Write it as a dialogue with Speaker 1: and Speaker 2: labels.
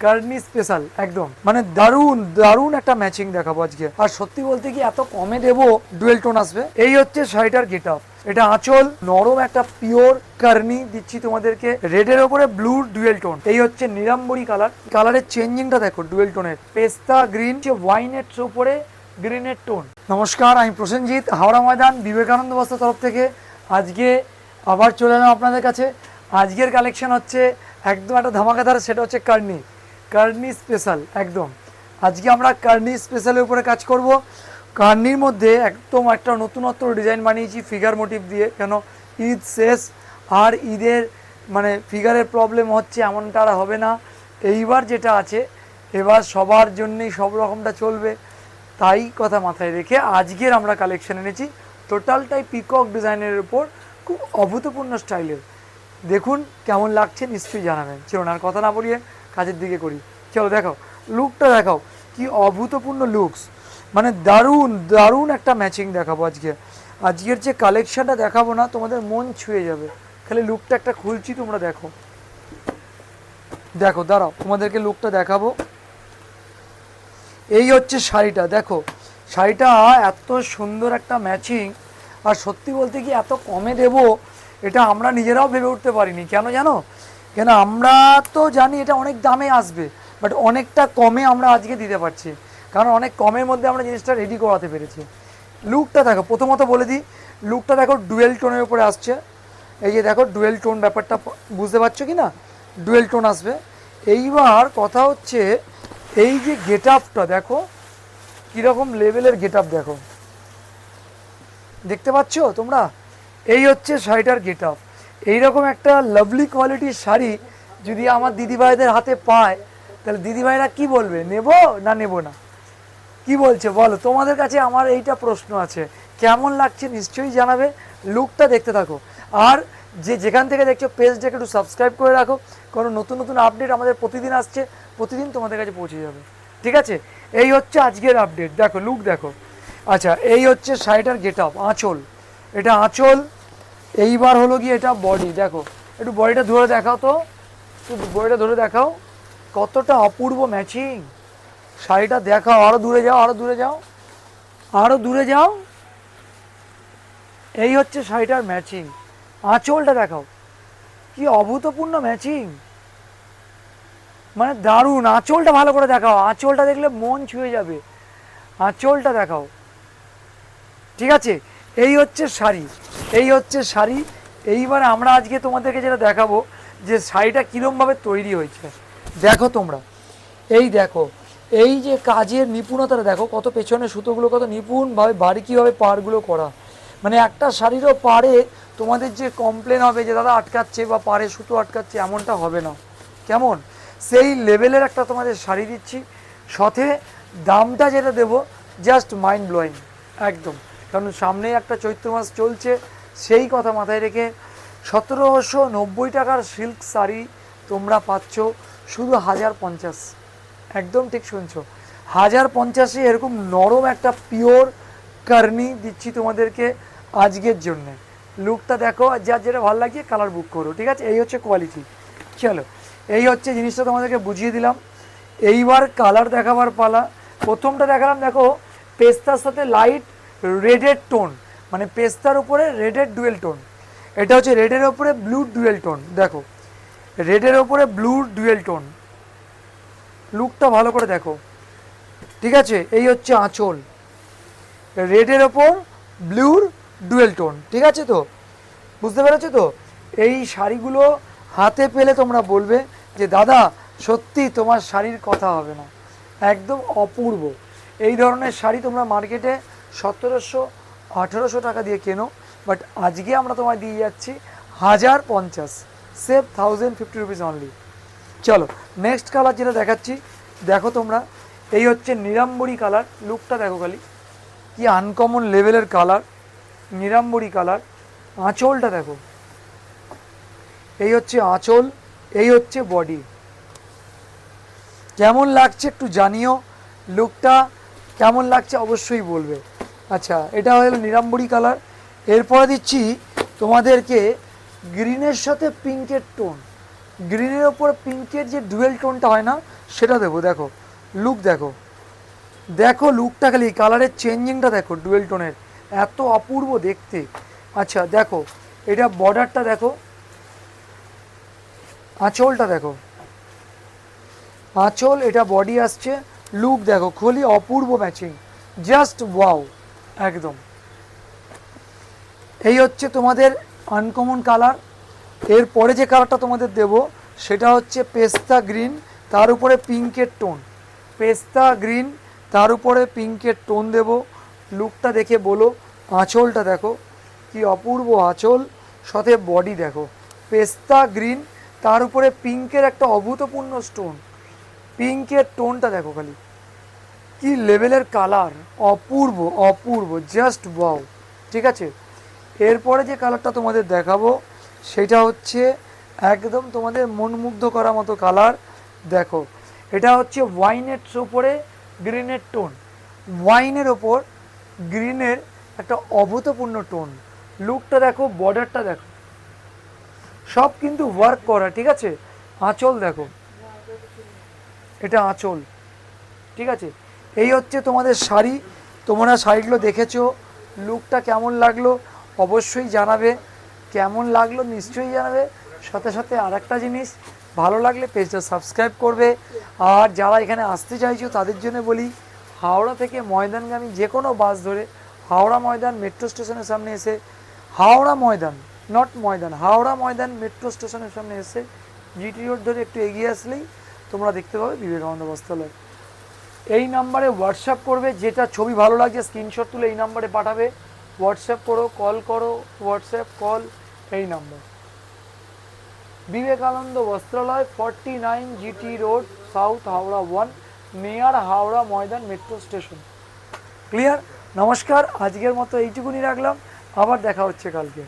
Speaker 1: Carney special একদম মানে দারুণ দারুণ একটা ম্যাচিং দেখাবো আজকে। আর সত্যি বলতে কি এত কমে দেবো, ডুয়েল টোন আসবে। এই হচ্ছে শাড়িটার গেট আপ, এটা আঁচল, নরম একটা পিওর কার্নি দিচ্ছি তোমাদেরকে, রেডের ওপরে ব্লুর ডুয়েল টোন। এই হচ্ছে নিরাম্বরী কালার, কালারের চেঞ্জিংটা দেখো, ডুয়েল টোনের পেস্তা গ্রিন, ওয়াইনের উপরে গ্রিনের টোন। নমস্কার, আমি প্রসেনজিৎ, হাওড়া ময়দান বিবেকানন্দ বস্ত্রের তরফ থেকে আজকে আবার চলে এলাম আপনাদের কাছে। আজকের কালেকশন হচ্ছে একদম একটা ধামাকাদার, সেটা হচ্ছে কার্নি, কার্নি স্পেশাল একদম। আজকে আমরা কার্নি স্পেশালের উপরে কাজ করব। কার্নির মধ্যে একদম একটা নতুনত্ব ডিজাইন বানিয়েছি ফিগার মোটিভ দিয়ে, কেন ঈদ শেষ আর ঈদের মানে ফিগারের প্রবলেম হচ্ছে এমনটা আর হবে না। এইবার যেটা আছে এবার সবার জন্যেই সব রকমটা চলবে, তাই কথা মাথায় রেখে আজকের আমরা কালেকশন এনেছি টোটালটাই পিকক ডিজাইনের উপর, খুব অভূতপূর্ণ স্টাইলের। দেখুন কেমন লাগছে নিশ্চয়ই জানাবেন। চলুন আর কথা না বলিয়ে কাজের দিকে করি। চলো দেখাও লুকটা, দেখাও কি অভূতপূর্ণ লুকস, মানে দারুণ দারুণ একটা ম্যাচিং দেখাবো আজকে। আজকের যে কালেকশানটা দেখাবো না, তোমাদের মন ছুঁয়ে যাবে। খালি লুকটা একটা খুলছি, তোমরা দেখো, দেখো দাঁড়াও তোমাদেরকে লুকটা দেখাবো। এই হচ্ছে শাড়িটা, দেখো শাড়িটা এত সুন্দর একটা ম্যাচিং। আর সত্যি বলতে কি এত কমে দেবো এটা আমরা নিজেরাও ভেবে উঠতে পারিনি। কেন জানো, কেন আমরা তো জানি এটা অনেক দামে আসবে, বাট অনেকটা কমে আমরা আজকে দিতে পারছি, কারণ অনেক কমের মধ্যে আমরা জিনিসটা রেডি করাতে পেরেছি। লুকটা দেখো, প্রথমত বলে দিই লুকটা দেখো ডুয়েল টোনের উপরে আসছে। এই যে দেখো ডুয়েল টোন ব্যাপারটা বুঝতে পারছো কি না, ডুয়েল টোন আসবে। এইবার কথা হচ্ছে এই যে গেট আপটা দেখো, কীরকম লেভেলের গেট আপ দেখো, দেখতে পাচ্ছ তোমরা। এই হচ্ছে শাড়িটার গেট আপ। এইরকম একটা লাভলি কোয়ালিটির শাড়ি যদি আমার দিদিভাইদের হাতে পায়, তাহলে দিদিভাইরা কি বলবে, নেব না নেব না, কি বলছে বলো? তোমাদের কাছে আমার এইটা প্রশ্ন আছে, কেমন লাগছে নিশ্চয়ই জানাবে। লুকটা দেখতে থাকো, আর যেখান থেকে দেখছো পেজটাকে একটু সাবস্ক্রাইব করে রাখো, কারণ নতুন নতুন আপডেট আমাদের প্রতিদিন আসছে, প্রতিদিন তোমাদের কাছে পৌঁছে যাবে, ঠিক আছে? এই হচ্ছে আজকের আপডেট, দেখো লুক দেখো। আচ্ছা, এই হচ্ছে শাড়িটার গেট আপ, আঁচল, এটা আঁচল। এইবার হলো গিয়ে এটা বডি, দেখো একটু বডিটা ধরে দেখাও তো, একটু বডিটা ধরে দেখাও, কতটা অপূর্ব ম্যাচিং। শাড়িটা দেখাও, আরও দূরে যাও, আরও দূরে যাও, আরও দূরে যাও। এই হচ্ছে শাড়িটার ম্যাচিং, আঁচলটা দেখাও, কি অভূতপূর্ণ ম্যাচিং, মানে দারুণ। আঁচলটা ভালো করে দেখাও, আঁচলটা দেখলে মন ছুঁয়ে যাবে, আঁচলটা দেখাও, ঠিক আছে? এই হচ্ছে শাড়ি, এই হচ্ছে শাড়ি। এইবার আমরা আজকে তোমাদেরকে যেটা দেখাবো যে শাড়িটা কীরমভাবে তৈরি হয়েছে, দেখো তোমরা। এই দেখো এই যে কাজের নিপুণতাটা দেখো, কত পেছনে সুতোগুলো কত নিপুণভাবে বারিকিভাবে পাড়গুলো করা। মানে একটা শাড়িরও পাড়ে তোমাদের যে কমপ্লেন হবে যে দাদা আটকাচ্ছে বা পাড়ে সুতো আটকাচ্ছে, এমনটা হবে না। কেমন সেই লেভেলের একটা তোমাদের শাড়ি দিচ্ছি, সাথে দামটা যেটা দেবো জাস্ট মাইন্ড ব্লোয়িং একদম। কারণ সামনেই একটা চৈত্র মাস চলছে, সেই কথা মাথায় রেখে 1790 টাকার সিল্ক শাড়ি তোমরা পাচ্ছ শুধু 1050। একদম ঠিক শুনছো, 1050-এ এরকম নরম একটা পিওর কার্নি দিচ্ছি তোমাদেরকে আজকের জন্যে। লুকটা দেখো, যার যেটা ভালো লাগে কালার বুক করো, ঠিক আছে? এই হচ্ছে কোয়ালিটি। চলো, এই হচ্ছে জিনিসটা তোমাদেরকে বুঝিয়ে দিলাম। এইবার কালার দেখাবার পালা। প্রথমটা দেখালাম, দেখো পেস্তার সাথে লাইট রেডের টোন, মানে পেস্তার উপরে রেডের ডুয়েল টোন। এটা হচ্ছে রেডের ওপরে ব্লু ডুয়েল টোন, দেখো রেডের ওপরে ব্লু ডুয়েল টোন। লুকটা ভালো করে দেখো, ঠিক আছে? এই হচ্ছে আঁচল, রেডের ওপর ব্লুর ডুয়েল টোন, ঠিক আছে তো? বুঝতে পেরেছো তো? এই শাড়িগুলো হাতে পেলে তোমরা বলবে যে দাদা সত্যি তোমার শাড়ির কথা হবে না, একদম অপূর্ব। এই ধরনের শাড়ি তোমরা মার্কেটে 1700-1800 টাকা দিয়ে কেনো, বাট আজকে আমরা তোমায় দিয়ে যাচ্ছি 1050, সেভ 1050 রুপিস অনলি। চলো নেক্সট কালার যেটা দেখাচ্ছি, দেখো তোমরা। এই হচ্ছে নিরাম্বরী কালার, লুকটা দেখো খালি, কি আনকমন লেভেলের কালার, নিরাম্বরী কালার। আঁচলটা দেখো, এই হচ্ছে আঁচল, এই হচ্ছে বডি। কেমন লাগছে একটু জানিও, লুকটা কেমন লাগছে অবশ্যই বলবে। আচ্ছা, এটা হলো নিরাম্বরী কালার। এরপরে দিচ্ছি তোমাদেরকে গ্রিনের সাথে পিঙ্কের টোন, গ্রিনের ওপর পিঙ্কের যে ডুয়েল টোনটা হয় না সেটা দেবো। দেখো লুক, দেখো দেখো লুকটা, খালি কালারের চেঞ্জিংটা দেখো ডুয়েল টোনের, এত অপূর্ব দেখতে। আচ্ছা দেখো এটা বর্ডারটা দেখো, আঁচলটা দেখো, আঁচল, এটা বডি আসছে, লুক দেখো, খুবই অপূর্ব ম্যাচিং, জাস্ট ওয়াও একদম। এই হচ্ছে তোমাদের আনকমন কালার। এরপরে যে কালারটা তোমাদের দেব সেটা হচ্ছে পেস্তা গ্রিন, তার উপরে পিঙ্কের টোন, পেস্তা গ্রিন তার উপরে পিঙ্কের টোন দেব। লুকটা দেখে বলো, আঁচলটা দেখো কি অপূর্ব আঁচল, সাথে বডি দেখো, পেস্তা গ্রিন তার উপরে পিঙ্কের একটা অভূতপূর্ণ স্টোন, পিঙ্কের টোনটা দেখো খালি কি লেভেলের কালার, অপূর্ব অপূর্ব, জাস্ট ওয়াও। ঠিক আছে, এরপরে যে কালারটা তোমাদের দেখাবো সেটা হচ্ছে একদম তোমাদের মনমুগ্ধ করার মতো কালার। দেখো এটা হচ্ছে ওয়াইনের ওপরে গ্রিনের টোন, ওয়াইনের ওপর গ্রিনের একটা অভূতপূর্ণ টোন, লুকটা দেখো, বর্ডারটা দেখো, সব কিন্তু ওয়ার্ক করা। ঠিক আছে, আঁচল দেখো, এটা আঁচল। ঠিক আছে, এই হচ্ছে তোমাদের শাড়ি। তোমরা শাড়িগুলো দেখেছো, লুকটা কেমন লাগলো অবশ্যই জানাবে, কেমন লাগলো নিশ্চয়ই জানাবে। সাথে সাথে আর একটা জিনিস, ভালো লাগলে পেজটা সাবস্ক্রাইব করবে। আর যারা এখানে আসতে চাইছো তাদের জন্য বলি, হাওড়া থেকে ময়দানগামী যে কোনো বাস ধরে হাওড়া ময়দান মেট্রো স্টেশনের সামনে এসে, হাওড়া ময়দান নট ময়দান, হাওড়া ময়দান মেট্রো স্টেশনের সামনে এসে জিটি রোড ধরে একটু এগিয়ে আসলেই তোমরা দেখতে পাবে বিবেকানন্দ বস্ত্রালয়। এই নাম্বারে হোয়াটসঅ্যাপ করবে, যেটা ছবি ভালো লাগছে স্ক্রিনশট তুলে এই নাম্বারে পাঠাবে, হোয়াটসঅ্যাপ করো, কল করো, হোয়াটসঅ্যাপ কল, এই number. Vivekananda Bastralaya 49 GT road south Howrah 1 near Howrah Maidan metro station. Clear? নমস্কার, আজকের মতো এইটুকুনি রাখলাম, আবার দেখা হচ্ছে কালকে।